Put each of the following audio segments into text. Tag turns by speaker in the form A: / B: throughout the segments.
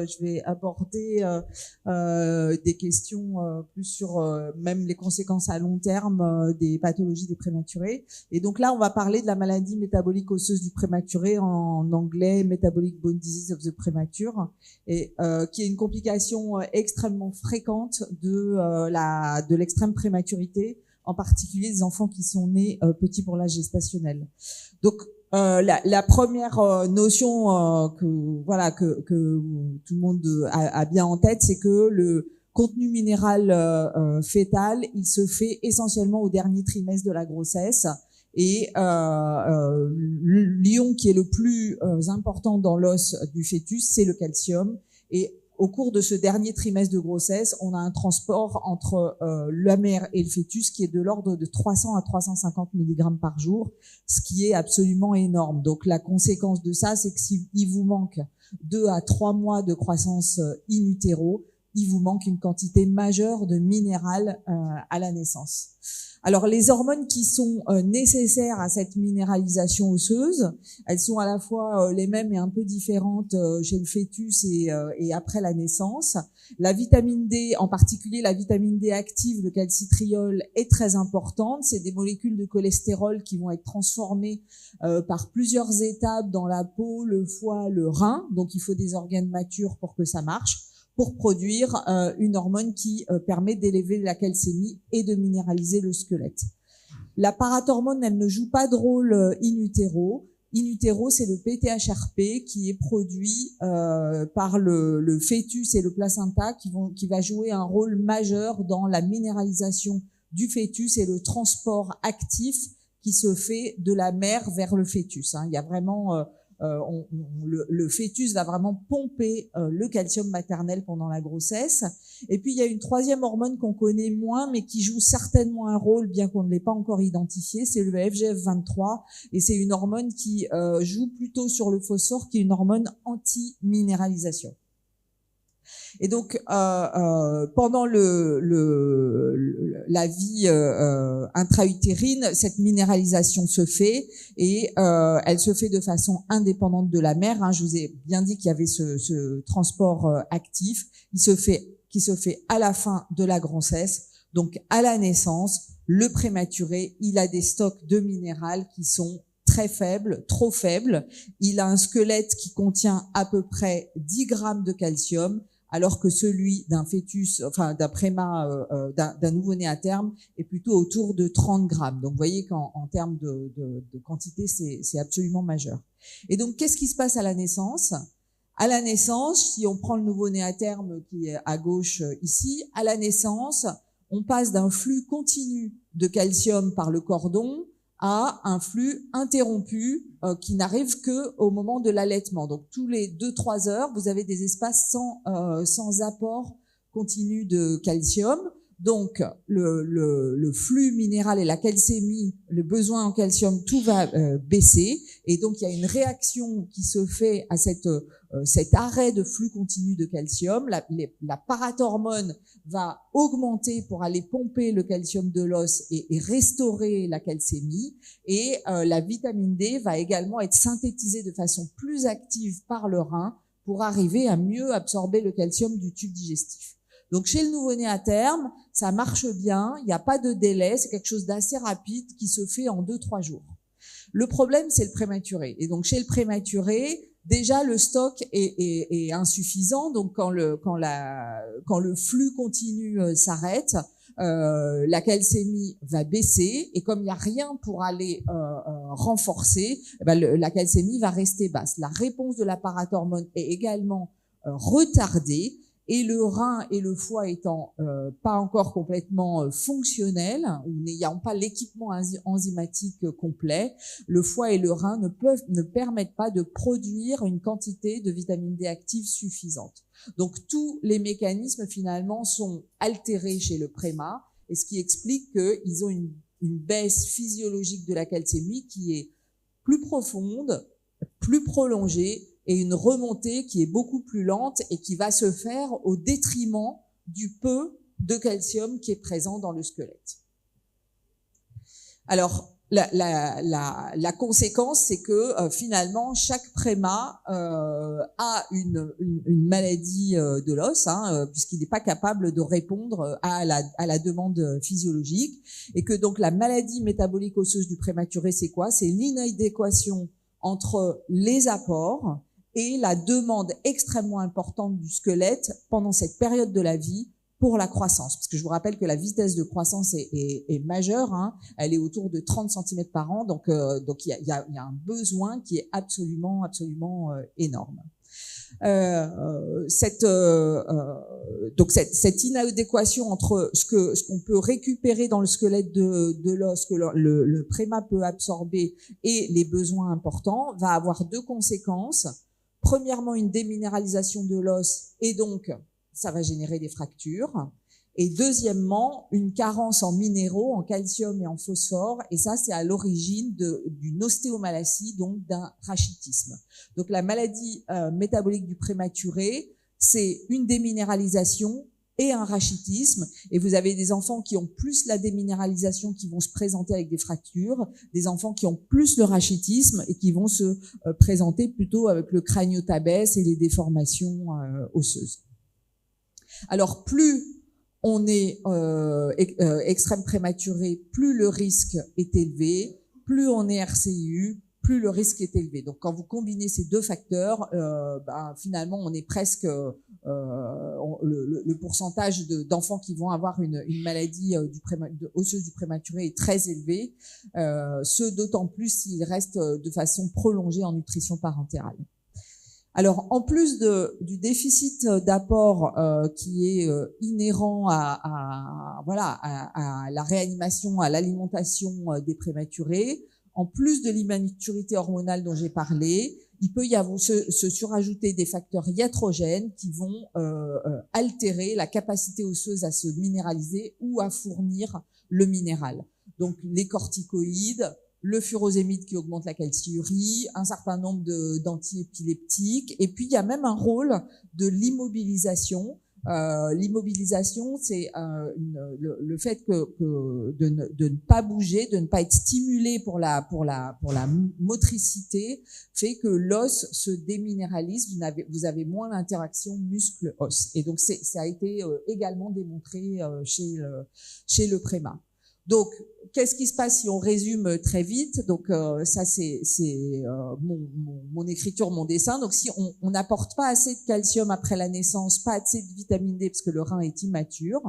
A: je vais aborder des questions plus sur même les conséquences à long terme des pathologies des prématurés. Et donc là, on va parler de la maladie métabolique osseuse du prématuré, en anglais Metabolic Bone Disease of the Premature, et qui est une complication extrêmement fréquente de l'extrême prématurité, en particulier des enfants qui sont nés petits pour l'âge gestationnel. Donc la première notion que tout le monde a bien en tête, c'est que le contenu minéral fœtal, il se fait essentiellement au dernier trimestre de la grossesse, et l'ion qui est le plus important dans l'os du fœtus, c'est le calcium, et au cours de ce dernier trimestre de grossesse, on a un transport entre la mère et le fœtus qui est de l'ordre de 300 à 350 mg par jour, ce qui est absolument énorme. Donc la conséquence de ça, c'est que s'il vous manque 2 à 3 mois de croissance in utero, il vous manque une quantité majeure de minéral à la naissance. Alors les hormones qui sont nécessaires à cette minéralisation osseuse, elles sont à la fois les mêmes et un peu différentes chez le fœtus et après la naissance. La vitamine D, en particulier la vitamine D active, le calcitriol, est très importante. C'est des molécules de cholestérol qui vont être transformées par plusieurs étapes dans la peau, le foie, le rein. Donc il faut des organes matures pour que ça marche, pour produire une hormone qui permet d'élever la calcémie et de minéraliser le squelette. La parathormone, elle ne joue pas de rôle in utero. In utero, c'est le PTHRP qui est produit par le fœtus et le placenta qui va jouer un rôle majeur dans la minéralisation du fœtus et le transport actif qui se fait de la mère vers le fœtus. Il y a vraiment le fœtus va vraiment pomper le calcium maternel pendant la grossesse. Et puis il y a une troisième hormone qu'on connaît moins mais qui joue certainement un rôle bien qu'on ne l'ait pas encore identifié, c'est le FGF23, et c'est une hormone qui joue plutôt sur le phosphore, qui est une hormone anti-minéralisation. Et donc pendant la vie intra-utérine, cette minéralisation se fait, et elle se fait de façon indépendante de la mère. Je vous ai bien dit qu'il y avait ce transport actif qui se fait à la fin de la grossesse. Donc à la naissance, le prématuré, il a des stocks de minéral qui sont très faibles, trop faibles. Il a un squelette qui contient à peu près 10 grammes de calcium, alors que celui d'un fœtus, enfin d'un d'un nouveau-né à terme, est plutôt autour de 30 grammes. Donc vous voyez qu'en termes de quantité, c'est absolument majeur. Et donc qu'est-ce qui se passe à la naissance ? À la naissance, si on prend le nouveau-né à terme qui est à gauche ici, à la naissance, on passe d'un flux continu de calcium par le cordon à un flux interrompu qui n'arrive que au moment de l'allaitement. Donc tous les 2-3 heures, vous avez des espaces sans apport continu de calcium. Donc le flux minéral et la calcémie, le besoin en calcium, tout va baisser, et donc il y a une réaction qui se fait à cet arrêt de flux continu de calcium. La parathormone va augmenter pour aller pomper le calcium de l'os et restaurer la calcémie, et la vitamine D va également être synthétisée de façon plus active par le rein pour arriver à mieux absorber le calcium du tube digestif. Donc chez le nouveau-né à terme, ça marche bien, il n'y a pas de délai, c'est quelque chose d'assez rapide qui se fait en 2-3 jours. Le problème, c'est le prématuré. Et donc chez le prématuré, déjà le stock est insuffisant. Donc quand le flux continu s'arrête, la calcémie va baisser, et comme il n'y a rien pour aller renforcer, la calcémie va rester basse. La réponse de la parathormone est également retardée, et le rein et le foie étant pas encore complètement fonctionnels, ou n'ayant pas l'équipement enzymatique complet, le foie et le rein ne permettent pas de produire une quantité de vitamine D active suffisante. Donc tous les mécanismes finalement sont altérés chez le préma, et ce qui explique qu'ils ont une baisse physiologique de la calcémie qui est plus profonde, plus prolongée, et une remontée qui est beaucoup plus lente et qui va se faire au détriment du peu de calcium qui est présent dans le squelette. Alors, La conséquence, c'est que finalement, chaque préma a une maladie de l'os, puisqu'il n'est pas capable de répondre à la demande physiologique, et que donc la maladie métabolique osseuse du prématuré, c'est quoi? C'est l'inadéquation entre les apports et la demande extrêmement importante du squelette pendant cette période de la vie pour la croissance. Parce que je vous rappelle que la vitesse de croissance est majeure, elle est autour de 30 cm par an, donc il y a un besoin qui est absolument énorme. Cette inadéquation entre ce qu'on peut récupérer dans le squelette de l'os, que le préma peut absorber, et les besoins importants, va avoir deux conséquences. Premièrement, une déminéralisation de l'os, et donc ça va générer des fractures. Et deuxièmement, une carence en minéraux, en calcium et en phosphore. Et ça, c'est à l'origine d'une ostéomalacie, donc d'un rachitisme. Donc la maladie métabolique du prématuré, c'est une déminéralisation et un rachitisme. Et vous avez des enfants qui ont plus la déminéralisation qui vont se présenter avec des fractures, des enfants qui ont plus le rachitisme et qui vont se présenter plutôt avec le crâniotabès et les déformations osseuses. Alors, plus on est extrême prématuré, plus le risque est élevé, plus on est RCIU, plus le risque est élevé. Donc, quand vous combinez ces deux facteurs, finalement, on est presque le pourcentage d'enfants qui vont avoir une maladie osseuse du prématuré est très élevé, ce d'autant plus s'ils restent de façon prolongée en nutrition parentérale. Alors, en plus du déficit d'apport qui est inhérent à la réanimation, à l'alimentation des prématurés, en plus de l'immaturité hormonale dont j'ai parlé, il peut y avoir se surajouter des facteurs iatrogènes qui vont altérer la capacité osseuse à se minéraliser ou à fournir le minéral. Donc, les corticoïdes, le furosémide qui augmente la calciurie, un certain nombre d'antiépileptiques, et puis il y a même un rôle de l'immobilisation. L'immobilisation, c'est le fait de ne pas bouger, de ne pas être stimulé pour la motricité, fait que l'os se déminéralise, vous avez moins d'interaction muscle-os. Et donc ça a été également démontré chez le préma. Donc, qu'est-ce qui se passe si on résume très vite? Donc, ça, c'est mon écriture, mon dessin. Donc, si on n'apporte pas assez de calcium après la naissance, pas assez de vitamine D parce que le rein est immature,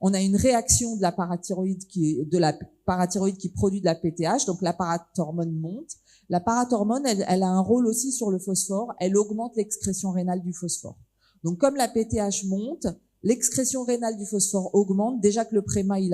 A: on a une réaction de la parathyroïde qui produit de la PTH. Donc, la parathormone monte. La parathormone, elle a un rôle aussi sur le phosphore. Elle augmente l'excrétion rénale du phosphore. Donc, comme la PTH monte, l'excrétion rénale du phosphore augmente. Déjà que le préma, il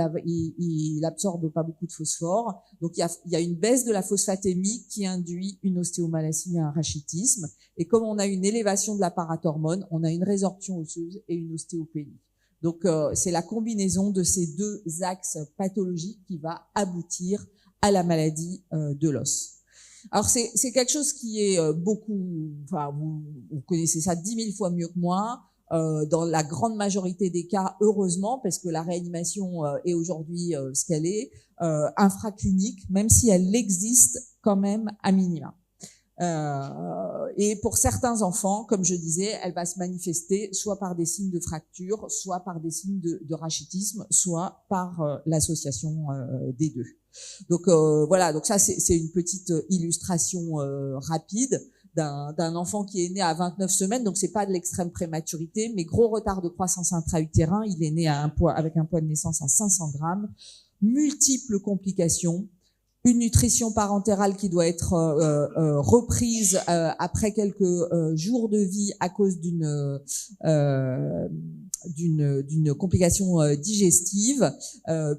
A: absorbe pas beaucoup de phosphore. Donc, il y a une baisse de la phosphatémie qui induit une ostéomalacie et un rachitisme. Et comme on a une élévation de la parathormone, on a une résorption osseuse et une ostéopénie. Donc, c'est la combinaison de ces deux axes pathologiques qui va aboutir à la maladie de l'os. Alors, c'est quelque chose qui est beaucoup, enfin, vous connaissez ça 10 000 fois mieux que moi. Dans la grande majorité des cas, heureusement, parce que la réanimation est aujourd'hui ce qu'elle est, infraclinique, même si elle existe quand même à minima. Et pour certains enfants, comme je disais, elle va se manifester soit par des signes de fracture, soit par des signes de rachitisme, soit par l'association des deux. Donc voilà, donc ça c'est une petite illustration rapide d'un enfant qui est né à 29 semaines, donc c'est pas de l'extrême prématurité, mais gros retard de croissance intra-utérin. Il est né avec un poids de naissance à 500 grammes, multiples complications, une nutrition parentérale qui doit être reprise après quelques jours de vie à cause d'une complication digestive,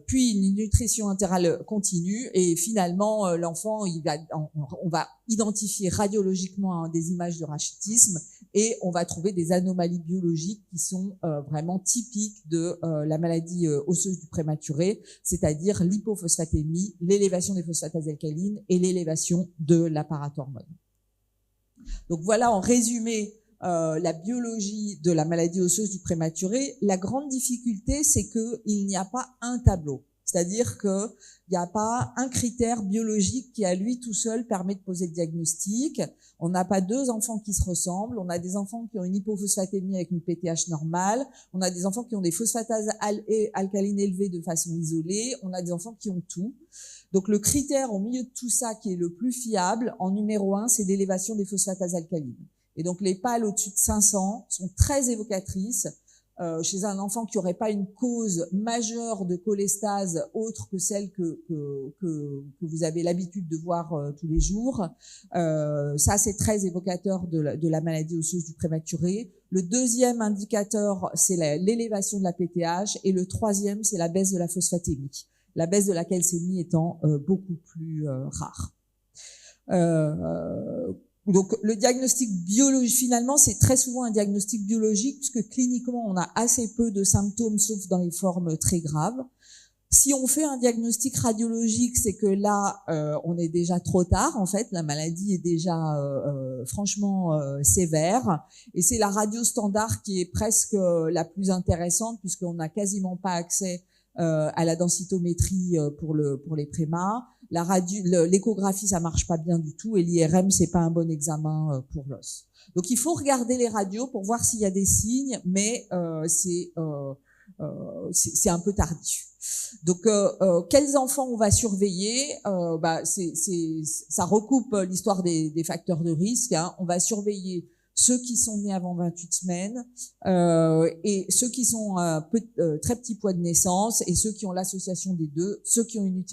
A: puis une nutrition entérale continue, et finalement l'enfant, on va identifier radiologiquement des images de rachitisme, et on va trouver des anomalies biologiques qui sont vraiment typiques de la maladie osseuse du prématuré, c'est-à-dire l'hypophosphatémie, l'élévation des phosphatases alcalines et l'élévation de la parathormone. Donc voilà en résumé la biologie de la maladie osseuse du prématuré. La grande difficulté, c'est qu'il n'y a pas un tableau. C'est-à-dire que il n'y a pas un critère biologique qui, à lui tout seul, permet de poser le diagnostic. On n'a pas deux enfants qui se ressemblent. On a des enfants qui ont une hypophosphatémie avec une PTH normale. On a des enfants qui ont des phosphatases alcalines élevées de façon isolée. On a des enfants qui ont tout. Donc, le critère au milieu de tout ça qui est le plus fiable, en numéro 1, c'est l'élévation des phosphatases alcalines. Et donc, les pales au-dessus de 500 sont très évocatrices. Chez un enfant qui n'aurait pas une cause majeure de cholestase autre que celle que vous avez l'habitude de voir tous les jours. Ça, c'est très évocateur de la maladie osseuse du prématuré. Le deuxième indicateur, c'est l'élévation de la PTH. Et le troisième, c'est la baisse de la phosphatémie. La baisse de la calcémie étant beaucoup plus rare. Donc, le diagnostic biologique, finalement, c'est très souvent un diagnostic biologique puisque cliniquement, on a assez peu de symptômes, sauf dans les formes très graves. Si on fait un diagnostic radiologique, c'est que là, on est déjà trop tard. En fait, la maladie est déjà franchement sévère. Et c'est la radio standard qui est presque la plus intéressante puisqu'on n'a quasiment pas accès à la densitométrie pour les prémas. L'échographie, ça marche pas bien du tout, et l'IRM, c'est pas un bon examen pour l'os. Donc, il faut regarder les radios pour voir s'il y a des signes, mais c'est un peu tardif. Donc, quels enfants on va surveiller? Ça recoupe l'histoire des facteurs de risque. Hein. On va surveiller ceux qui sont nés avant 28 semaines et ceux qui sont très petit poids de naissance et ceux qui ont l'association des deux, ceux qui ont une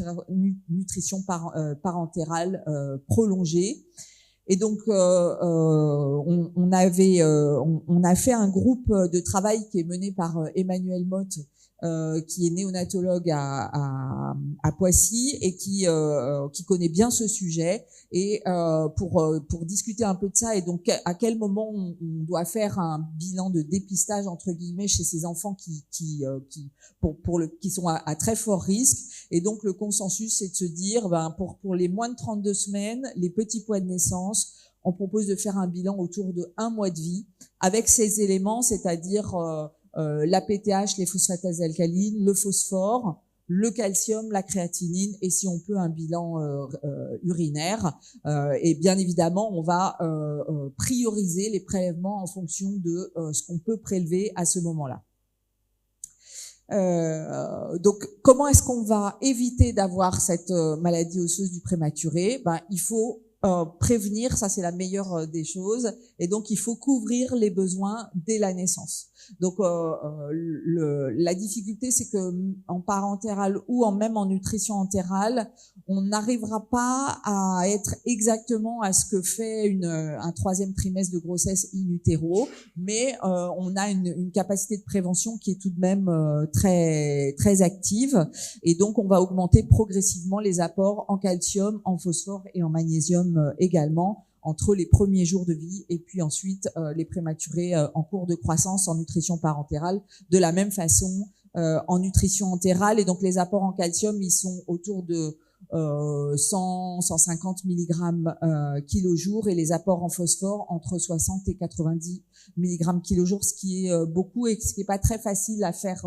A: nutrition parentérale prolongée. Et donc, on a fait un groupe de travail qui est mené par Emmanuel Motte, qui est néonatologue à Poissy et qui connaît bien ce sujet, et pour discuter un peu de ça, et donc à quel moment on doit faire un bilan de dépistage entre guillemets chez ces enfants qui sont à très fort risque. Et donc le consensus, c'est de se dire, pour les moins de 32 semaines, les petits poids de naissance, on propose de faire un bilan autour de 1 mois de vie avec ces éléments, c'est-à-dire la PTH, les phosphatases alcalines, le phosphore, le calcium, la créatinine, et si on peut un bilan urinaire. Et bien évidemment, on va prioriser les prélèvements en fonction de ce qu'on peut prélever à ce moment-là. Donc, comment est-ce qu'on va éviter d'avoir cette maladie osseuse du prématuré? Il faut prévenir, ça c'est la meilleure des choses, et donc il faut couvrir les besoins dès la naissance. Donc la difficulté, c'est que en parentéral ou même en nutrition entérale, on n'arrivera pas à être exactement à ce que fait un 3e trimestre de grossesse in utero, mais on a une capacité de prévention qui est tout de même très très active, et donc on va augmenter progressivement les apports en calcium, en phosphore et en magnésium également entre les premiers jours de vie, et puis ensuite les prématurés en cours de croissance en nutrition parentérale, de la même façon en nutrition entérale. Et donc les apports en calcium, ils sont autour de 100-150 mg kilo-jour, et les apports en phosphore entre 60 et 90 mg kilo-jour, ce qui est beaucoup et ce qui est pas très facile à faire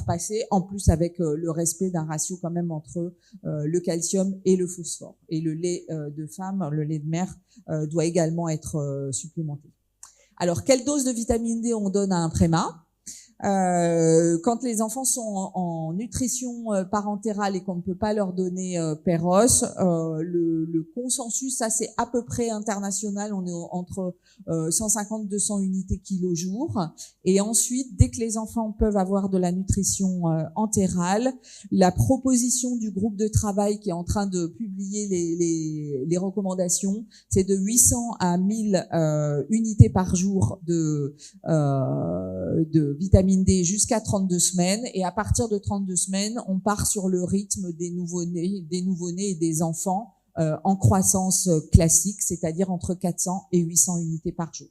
A: passer, en plus avec le respect d'un ratio quand même entre le calcium et le phosphore. Et le lait de femme, le lait de mère, doit également être supplémenté. Alors, quelle dose de vitamine D on donne à un préma? Quand les enfants sont en nutrition parentérale et qu'on ne peut pas leur donner Péros, le consensus, ça c'est à peu près international, on est entre 150-200 unités kilo-jour. Et ensuite, dès que les enfants peuvent avoir de la nutrition entérale, la proposition du groupe de travail qui est en train de publier les recommandations, c'est de 800 à 1000 unités par jour de vitamine D jusqu'à 32 semaines, et à partir de 32 semaines, on part sur le rythme des nouveau-nés et des enfants en croissance classique, c'est-à-dire entre 400 et 800 unités par jour.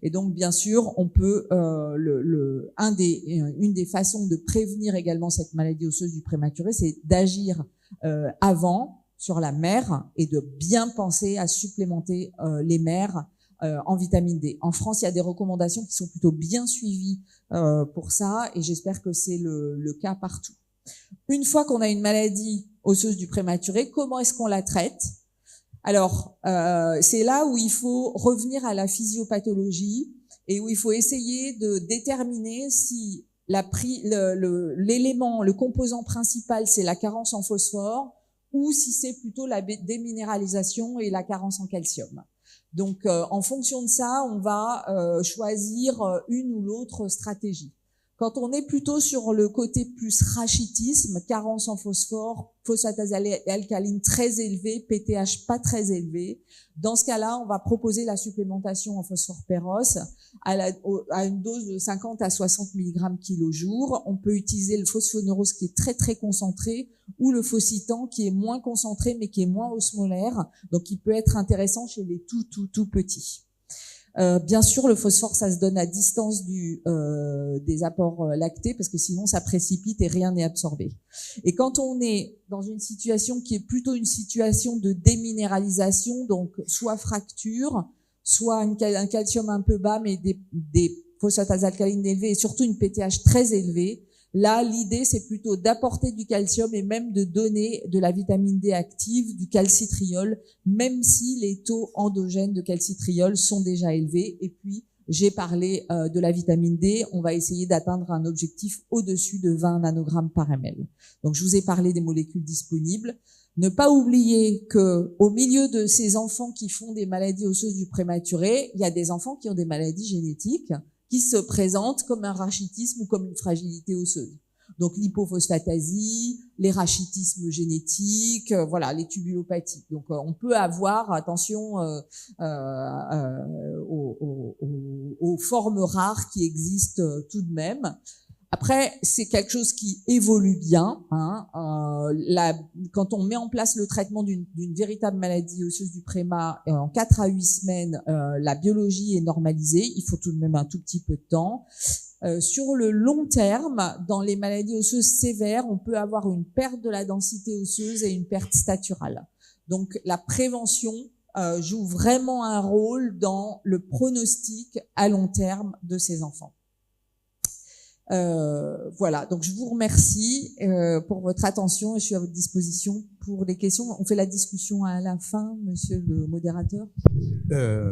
A: Et donc, bien sûr, on peut une des façons de prévenir également cette maladie osseuse du prématuré, c'est d'agir avant sur la mère et de bien penser à supplémenter les mères en vitamine D. En France, il y a des recommandations qui sont plutôt bien suivies pour ça, et j'espère que c'est le cas partout. Une fois qu'on a une maladie osseuse du prématuré, comment est-ce qu'on la traite? Alors, c'est là où il faut revenir à la physiopathologie et où il faut essayer de déterminer si l'élément, le composant principal, c'est la carence en phosphore ou si c'est plutôt la déminéralisation et la carence en calcium. Donc, en fonction de ça, on va choisir une ou l'autre stratégie. Quand on est plutôt sur le côté plus rachitisme, carence en phosphore, phosphatase alcaline très élevée, PTH pas très élevé, dans ce cas-là, on va proposer la supplémentation en phosphore pérose à une dose de 50 à 60 mg kg jour. On peut utiliser le phosphoneurose qui est très très concentré ou le phocitan qui est moins concentré mais qui est moins osmolaire, donc il peut être intéressant chez les tout petits. Bien sûr, le phosphore, ça se donne à distance des apports lactés parce que sinon, ça précipite et rien n'est absorbé. Et quand on est dans une situation qui est plutôt une situation de déminéralisation, donc soit fracture, soit un calcium un peu bas, mais des phosphatases alcalines élevées et surtout une PTH très élevée, là, l'idée, c'est plutôt d'apporter du calcium et même de donner de la vitamine D active, du calcitriol, même si les taux endogènes de calcitriol sont déjà élevés. Et puis, j'ai parlé de la vitamine D. On va essayer d'atteindre un objectif au-dessus de 20 nanogrammes par ml. Donc, je vous ai parlé des molécules disponibles. Ne pas oublier que au milieu de ces enfants qui font des maladies osseuses du prématuré, il y a des enfants qui ont des maladies génétiques qui se présentent comme un rachitisme ou comme une fragilité osseuse. Donc l'hypophosphatasie, les rachitismes génétiques, voilà, les tubulopathies. Donc on peut avoir, attention, aux formes rares qui existent tout de même. Après, c'est quelque chose qui évolue bien. Quand on met en place le traitement d'une véritable maladie osseuse du préma, en 4 à 8 semaines, la biologie est normalisée. Il faut tout de même un tout petit peu de temps. Sur le long terme, dans les maladies osseuses sévères, on peut avoir une perte de la densité osseuse et une perte staturale. Donc, la prévention joue vraiment un rôle dans le pronostic à long terme de ces enfants. Voilà, donc je vous remercie pour votre attention et je suis à votre disposition pour les questions. On fait la discussion à la fin, monsieur le modérateur.